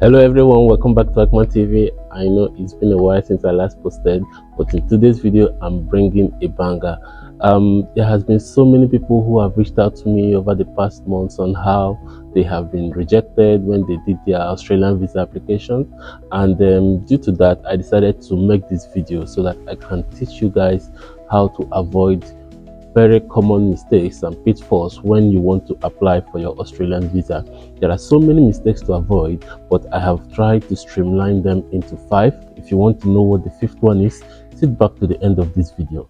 Hello everyone, welcome back to Akman TV. I know it's been a while since I last posted, but in today's video I'm bringing a banger. There has been so many people who have reached out to me over the past months on how they have been rejected when they did their Australian visa application, and due to that I decided to make this video so that I can teach you guys how to avoid very common mistakes and pitfalls when you want to apply for your Australian visa. There are so many mistakes to avoid, but I have tried to streamline them into 5. If you want to know what the 5th one is, sit back to the end of this video.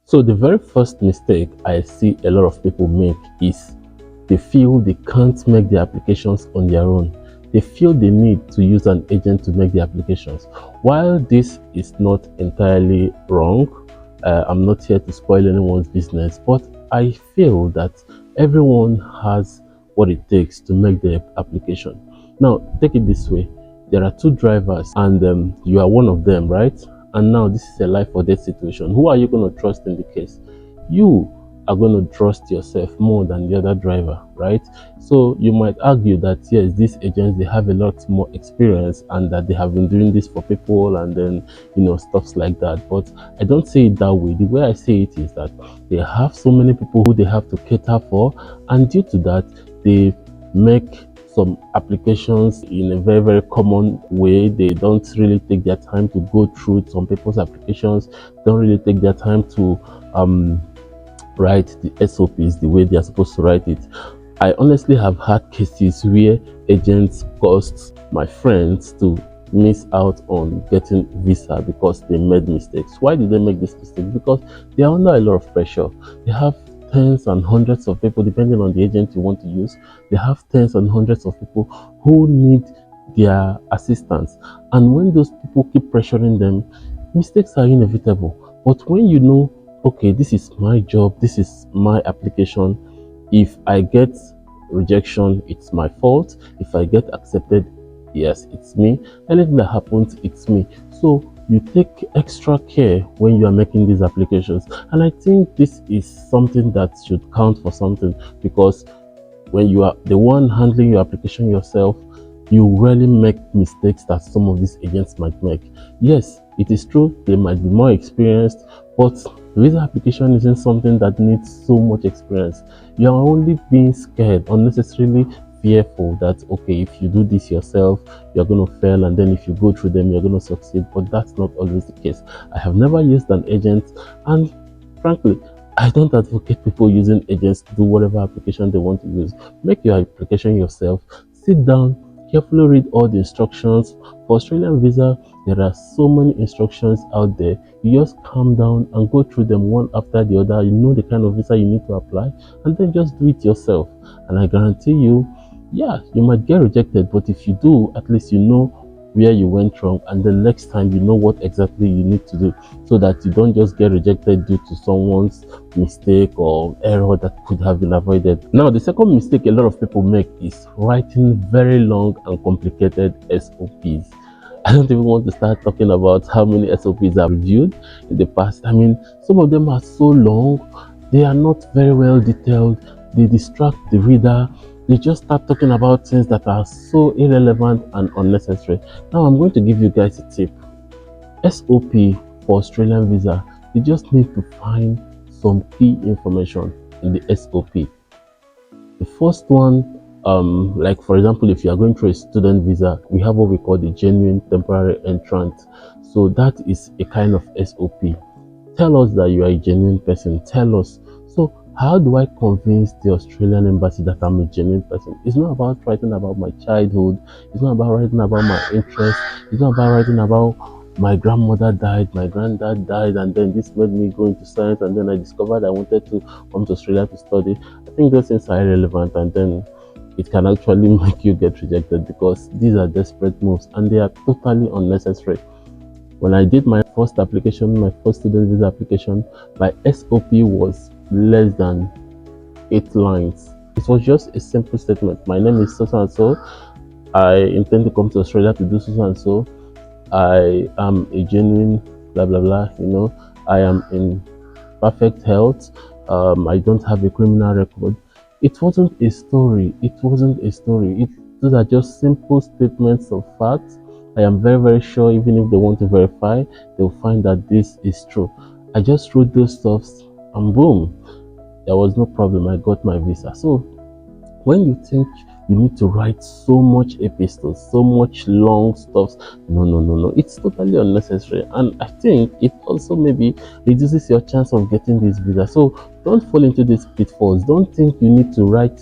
So the very first mistake I see a lot of people make is they feel they can't make the applications on their own. They feel they need to use an agent to make the applications. While this is not entirely wrong, I'm not here to spoil anyone's business, but I feel that everyone has what it takes to make the application. Now, take it this way. There are 2 drivers and you are one of them, right? And now this is a life or death situation. Who are you going to trust in the case? You are going to trust yourself more than the other driver, right? So you might argue that yes, these agents, they have a lot more experience and that they have been doing this for people and then stuffs like that. But I don't say it that way. The way I say it is that they have so many people who they have to cater for, and due to that they make some applications in a very common way. They don't really take their time to go through some people's applications, don't really take their time to write the SOPs the way they are supposed to write it. I honestly have had cases where agents caused my friends to miss out on getting visa because they made mistakes. Why did they make this mistake? Because they are under a lot of pressure. They have tens and hundreds of people, depending on the agent you want to use. They have tens and hundreds of people who need their assistance, and when those people keep pressuring them, mistakes are inevitable. But when you know, okay, this is my job, this is my application, if I get rejection, it's my fault. If I get accepted, yes, it's me. Anything that happens, it's me. So you take extra care when you are making these applications, and I think this is something that should count for something, because when you are the one handling your application yourself, you rarely make mistakes that some of these agents might make. Yes, it is true, they might be more experienced, but visa application isn't something that needs so much experience. You are only being scared, unnecessarily fearful that, okay, if you do this yourself, you're going to fail, and then if you go through them, you're going to succeed. But that's not always the case. I have never used an agent, and frankly, I don't advocate people using agents to do whatever application they want to use. Make your application yourself. Sit down, carefully read all the instructions. For Australian visa, there are so many instructions out there. You just calm down and go through them one after the other. You know the kind of visa you need to apply, and then just do it yourself. And I guarantee you, yeah, you might get rejected, but if you do, at least you know where you went wrong, and the next time you know what exactly you need to do, so that you don't just get rejected due to someone's mistake or error that could have been avoided. Now, the second mistake a lot of people make is writing very long and complicated SOPs. I don't even want to start talking about how many SOPs I've reviewed in the past. I mean, some of them are so long, they are not very well detailed, they distract the reader. They just start talking about things that are so irrelevant and unnecessary. Now I'm going to give you guys a tip. SOP for Australian visa, you just need to find some key information in the SOP. The first one, like for example, if you are going through a student visa, we have what we call the genuine temporary entrant. So that is a kind of SOP. Tell us that you are a genuine person. Tell us. So how do I convince the Australian embassy that I'm a genuine person? It's not about writing about my childhood. It's not about writing about my interests. It's not about writing about my grandmother died, my granddad died, and then this made me go into science, and then I discovered I wanted to come to Australia to study. I think those things are irrelevant, and then it can actually make you get rejected, because these are desperate moves and they are totally unnecessary. When I did my first application, my first student visa application, my SOP was less than 8 lines. It was just a simple statement. My name is so and so. I intend to come to Australia to do so and so. I am a genuine blah blah blah. I am in perfect health. I don't have a criminal record. It wasn't a story. It wasn't a story. Those are just simple statements of facts. I am very, very sure even if they want to verify, they'll find that this is true. I just wrote those stuffs and boom, there was no problem. I got my visa. So when you think you need to write so much epistles, so much long stuff, no, no, no, no. It's totally unnecessary. And I think it also maybe reduces your chance of getting this visa. So don't fall into these pitfalls. Don't think you need to write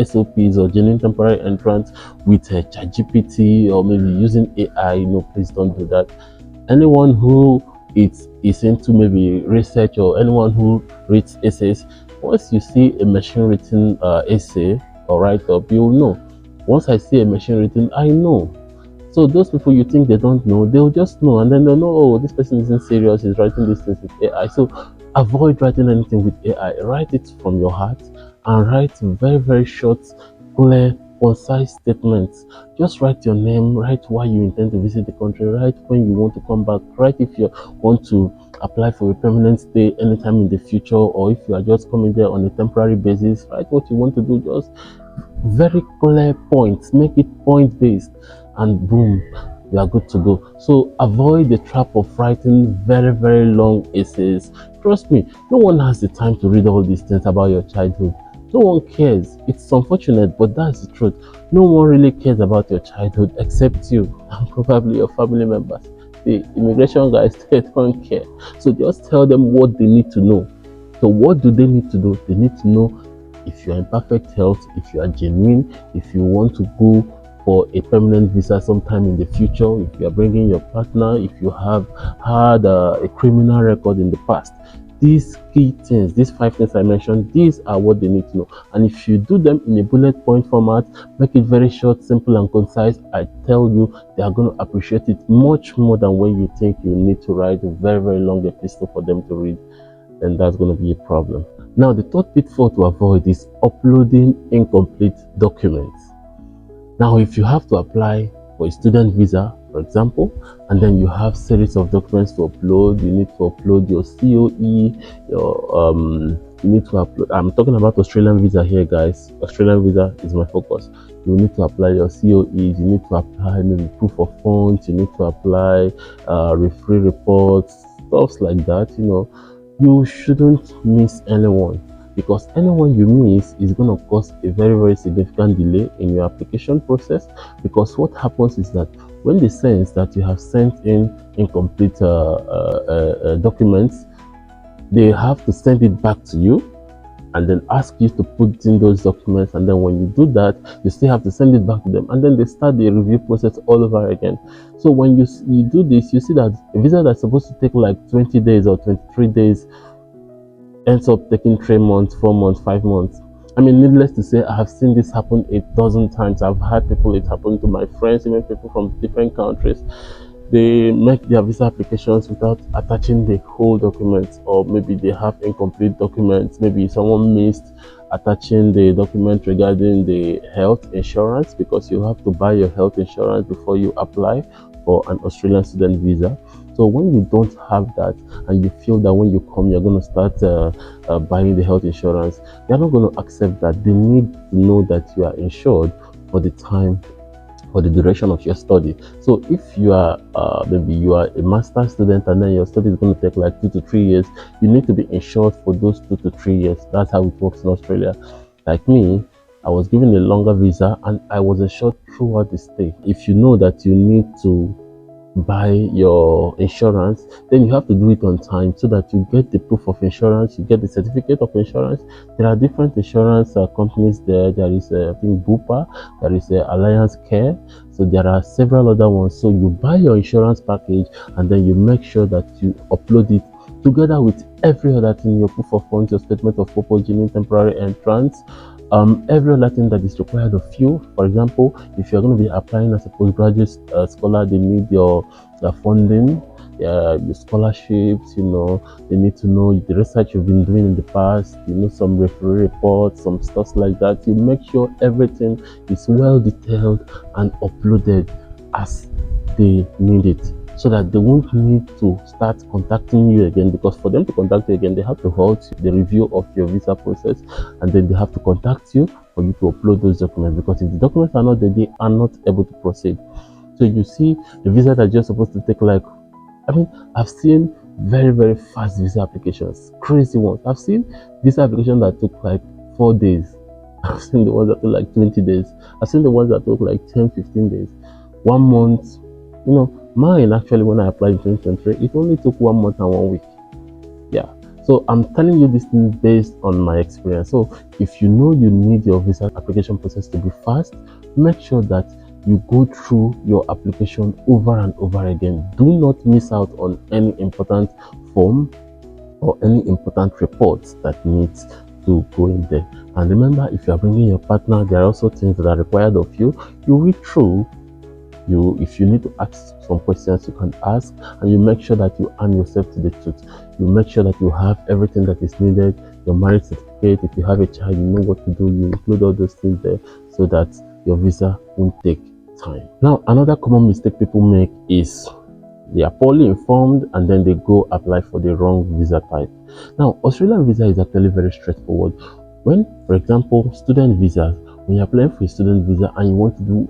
SOPs or genuine temporary entrance with ChatGPT or maybe using AI. No, please don't do that. Anyone who is into maybe research or anyone who reads essays, once you see a machine written essay or write up, you'll know. Once I see a machine written, I know. So those people you think they don't know, they'll just know, and then they'll know, oh, this person isn't serious, he's writing these things with AI. So avoid writing anything with AI. Write it from your heart and write very, very short, clear, concise statements. Just write your name, write why you intend to visit the country, write when you want to come back, write if you want to apply for a permanent stay anytime in the future, or if you are just coming there on a temporary basis, write what you want to do. Just very clear points, make it point based, and boom, you are good to go. So avoid the trap of writing very, very long essays. Trust me, no one has the time to read all these things about your childhood. No one cares. It's unfortunate, but that's the truth. No one really cares about your childhood except you and probably your family members. The immigration guys, they don't care. So just tell them what they need to know. So what do they need to do? They need to know if you are in perfect health, if you are genuine, if you want to go for a permanent visa sometime in the future, if you are bringing your partner, if you have had a criminal record in the past. These key things, these 5 things I mentioned, these are what they need to know. And if you do them in a bullet point format, make it very short, simple, and concise, I tell you, they are going to appreciate it much more than when you think you need to write a very, very long epistle for them to read. Then that's going to be a problem. Now, the third pitfall to avoid is uploading incomplete documents. Now, if you have to apply for a student visa, for example, and then you have series of documents to upload, you need to upload your COE, you need to upload. I'm talking about Australian visa here, guys. Australian visa is my focus. You need to apply your COEs, you need to apply maybe proof of funds, you need to apply referee reports, stuff like that. You shouldn't miss anyone, because anyone you miss is going to cause a very, very significant delay in your application process. Because what happens is that when they sense that you have sent in incomplete documents, they have to send it back to you and then ask you to put in those documents. And then when you do that, you still have to send it back to them, and then they start the review process all over again. So when you do this, you see that a visa that's supposed to take like 20 days or 23 days ends up taking 3 months, 4 months, 5 months. I mean, needless to say, I have seen this happen a dozen times. I've had people, it happened to my friends, even people from different countries. They make their visa applications without attaching the whole documents, or maybe they have incomplete documents. Maybe someone missed attaching the document regarding the health insurance, because you have to buy your health insurance before you apply for an Australian student visa. So when you don't have that, and you feel that when you come you're going to start buying the health insurance, they're not going to accept that. They need to know that you are insured for the time, for the duration of your study. So if you are maybe you are a master student and then your study is going to take like 2 to 3 years, you need to be insured for those 2 to 3 years. That's how it works in Australia. Like me, I was given a longer visa and I was insured throughout the stay. If you know that you need to buy your insurance, then you have to do it on time so that you get the proof of insurance, you get the certificate of insurance. There are different insurance companies there. There is I think Bupa, there is Alliance Care, so there are several other ones. So you buy your insurance package and then you make sure that you upload it together with every other thing, your proof of funds, your statement of purpose, genuine temporary entrance, every other thing that is required of you. For example, if you're going to be applying as a postgraduate scholar, they need your funding, your scholarships. They need to know the research you've been doing in the past. Some referee reports, some stuff like that. You make sure everything is well detailed and uploaded as they need it. so that they won't need to start contacting you again, because for them to contact you again, they have to halt the review of your visa process, and then they have to contact you for you to upload those documents, because if the documents are not there, they are not able to proceed. So you see, the visa that you're supposed to take, like, I mean, I've seen very, very fast visa applications, crazy ones. I've seen visa applications that took like 4 days. I've seen the ones that took like 20 days. I've seen the ones that took like 10, 15 days, 1 month. Mine actually, when I applied in 2023, it only took 1 month and 1 week. Yeah. So I'm telling you this thing based on my experience. So if you know you need your visa application process to be fast, make sure that you go through your application over and over again. Do not miss out on any important form or any important reports that needs to go in there. And remember, if you are bringing your partner, there are also things that are required of you. You read through. If you need to ask some questions, you can ask, and you make sure that you arm yourself to the truth. You make sure that you have everything that is needed, your marriage certificate. If you have a child, you know what to do. You include all those things there so that your visa won't take time. Now, another common mistake people make is they are poorly informed and then they go apply for the wrong visa type. Now, Australian visa is actually very straightforward. When, for example, student visas, when you're applying for a student visa and you want to do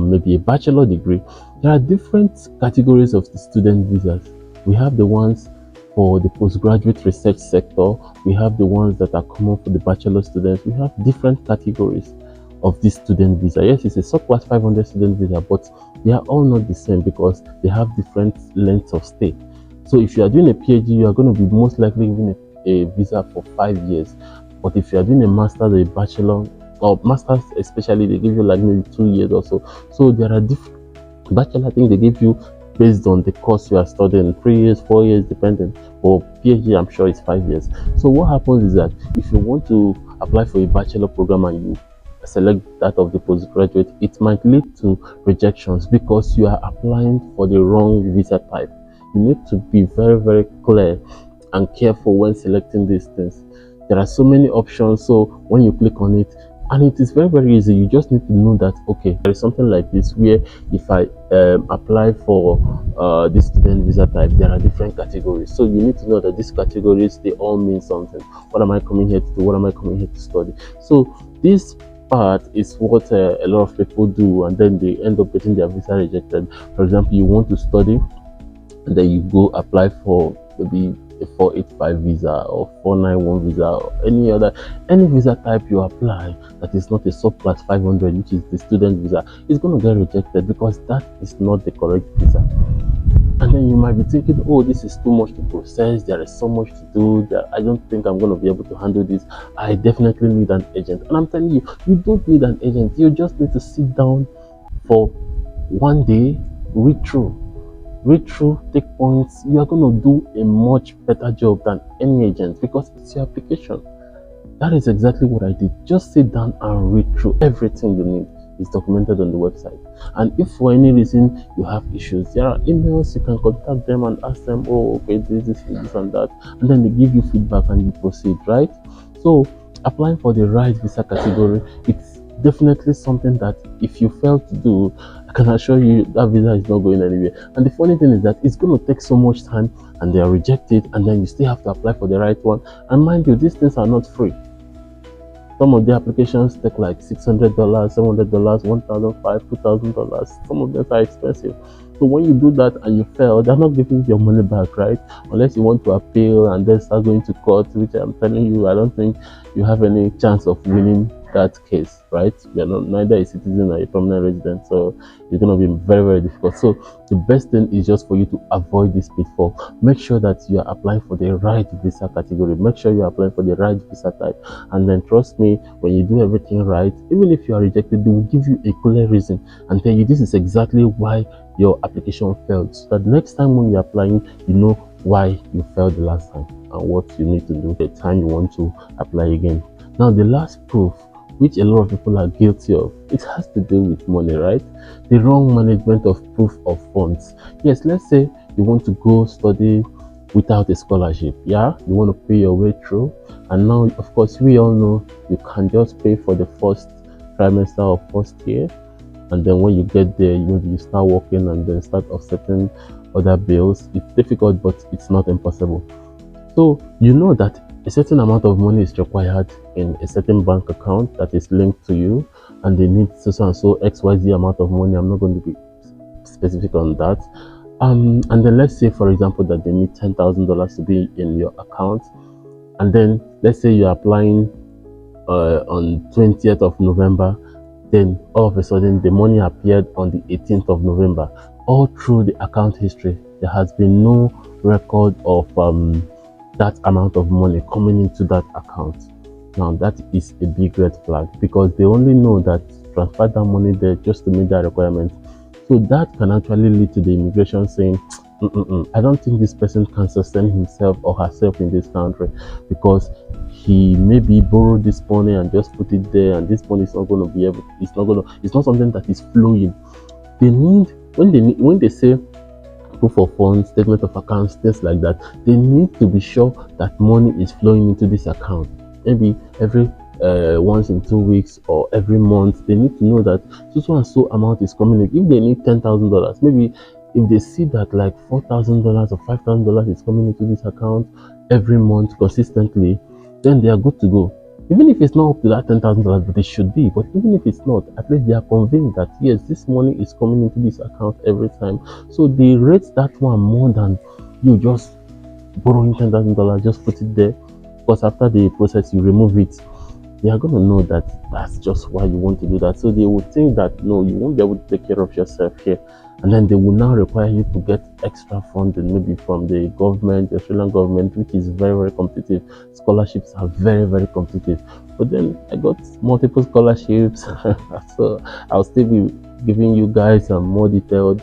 maybe a bachelor degree, there are different categories of the student visas. We have the ones for the postgraduate research sector. We have the ones that are common for the bachelor students. We have different categories of this student visa. Yes, it's a subclass 500 student visa, but they are all not the same because they have different lengths of stay. So if you are doing a PhD, you are going to be most likely given a visa for 5 years. But if you are doing a master's or a bachelor, or masters especially, they give you like maybe 2 years or so. So there are different bachelor, I think they give you based on the course you are studying, 3 years, 4 years, depending. For PhD, I'm sure it's 5 years. So what happens is that if you want to apply for a bachelor program and you select that of the postgraduate, it might lead to rejections because you are applying for the wrong visa type. You need to be very, very clear and careful when selecting these things. There are so many options, so when you click on it, and it is very, very easy. You just need to know that, okay, there is something like this where if I apply for this student visa type, there are different categories. So you need to know that these categories, they all mean something. What am I coming here to do? What am I coming here to study? So this part is what a lot of people do, and then they end up getting their visa rejected. For example, you want to study, and then you go apply for maybe a 485 visa or 491 visa or any visa type you apply that is not a subclass 500, which is the student visa, is going to get rejected because that is not the correct visa. And then you might be thinking, oh, this is too much to process, there is so much to do, that I don't think I'm going to be able to handle this. I definitely need an agent. And I'm telling you, you don't need an agent. You just need to sit down for 1 day, read through, take points. You are going to do a much better job than any agent because it's your application. That is exactly what I did. Just sit down and read through everything you need. It's documented on the website. And if for any reason you have issues, there are emails, you can contact them and ask them, oh, okay, this and that. And then they give you feedback and you proceed, right? So applying for the right visa category, it's definitely something that if you fail to do, I can assure you that visa is not going anywhere. And the funny thing is that it's going to take so much time and they are rejected, and then you still have to apply for the right one. And mind you, these things are not free. Some of the applications take like $600, $700, $1,500, $2,000. Some of them are expensive. So when you do that and you fail, they're not giving you your money back, right? Unless you want to appeal and then start going to court, which I'm telling you, I don't think you have any chance of winning that case, right? You're neither a citizen or a permanent resident, so it's going to be very, very difficult. So the best thing is just for you to avoid this pitfall. Make sure that you are applying for the right visa category. Make sure you are applying for the right visa type, and then trust me, when you do everything right, even if you are rejected, they will give you a clear reason and tell you this is exactly why your application failed, so that next time when you're applying, you know why you failed the last time and what you need to do the time you want to apply again. Now, the last proof, which a lot of people are guilty of, it has to do with money, right? The wrong management of proof of funds. Yes, let's say you want to go study without a scholarship. Yeah, you want to pay your way through, and now, of course, we all know you can just pay for the first trimester or first year, and then when you get there, you start working and then start offsetting other bills. It's difficult, but it's not impossible. So you know that a certain amount of money is required in a certain bank account that is linked to you, and they need so and so XYZ amount of money. I'm not going to be specific on that. And then let's say, for example, that they need $10,000 to be in your account, and then let's say you're applying on 20th of November, then all of a sudden the money appeared on the 18th of November. All through the account history, there has been no record of that amount of money coming into that account. Now that is a big red flag, because they only know that transfer that money there just to meet that requirement. So that can actually lead to the immigration saying, I don't think this person can sustain himself or herself in this country, because he maybe borrowed this money and just put it there, and this money is not going to be able, it's not something that is flowing. They need, when they say proof of funds, statement of accounts, things like that, they need to be sure that money is flowing into this account. Maybe every once in 2 weeks or every month, they need to know that so and so amount is coming in. If they need $10,000, maybe if they see that like $4,000 or $5,000 is coming into this account every month consistently, then they are good to go. Even if it's not up to that $10,000, but it should be. But even if it's not, at least they are convinced that yes, this money is coming into this account every time. So they rate that one more than you just borrowing $10,000, just put it there. Because after the process, you remove it, they are going to know that that's just why you want to do that. So they will think that no, you won't be able to take care of yourself here. And then they will now require you to get extra funding, maybe from the government, the Australian government, which is very, very competitive. Scholarships are very, very competitive. But then I got multiple scholarships. So I'll still be giving you guys a more detailed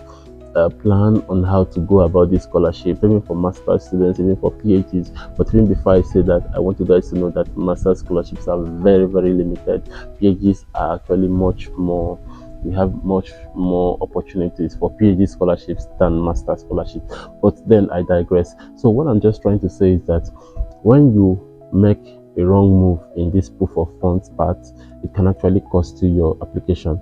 plan on how to go about this scholarship, even for master's students, even for PhDs. But even before I say that, I want you guys to know that master's scholarships are very, very limited. PhDs are actually much more, we have much more opportunities for PhD scholarships than master scholarships. But then I digress. So what I'm just trying to say is that when you make a wrong move in this proof of funds part, it can actually cost you your application.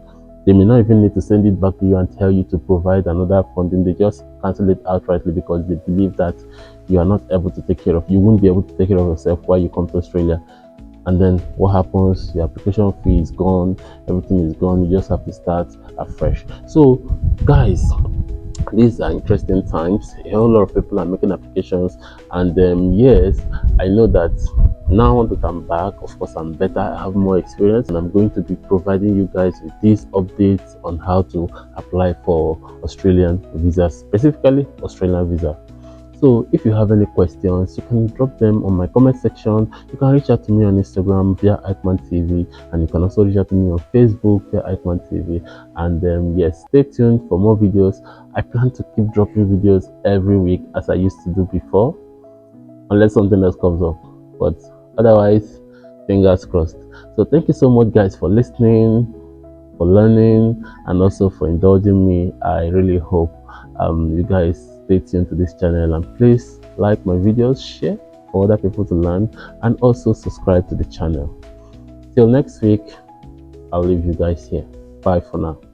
They may not even need to send it back to you and tell you to provide another funding. They just cancel it outrightly because they believe that you are not able to take care of, you won't be able to take care of yourself while you come to Australia. And then what happens? Your application fee is gone, everything is gone, you just have to start afresh. So guys, these are interesting times. A whole lot of people are making applications, and yes, I know that now that I'm back, of course I'm better, I have more experience, and I'm going to be providing you guys with these updates on how to apply for Australian visas, specifically Australian visa. So if you have any questions, you can drop them on my comment section. You can reach out to me on Instagram via Eichmann TV, and you can also reach out to me on Facebook via Eichmann TV. And yes, stay tuned for more videos. I plan to keep dropping videos every week as I used to do before, unless something else comes up. But otherwise, fingers crossed. So thank you so much, guys, for listening, for learning, and also for indulging me. I really hope you guys stay tuned to this channel, and please like my videos, share for other people to learn, and also subscribe to the channel. Till next week, I'll leave you guys here. Bye for now.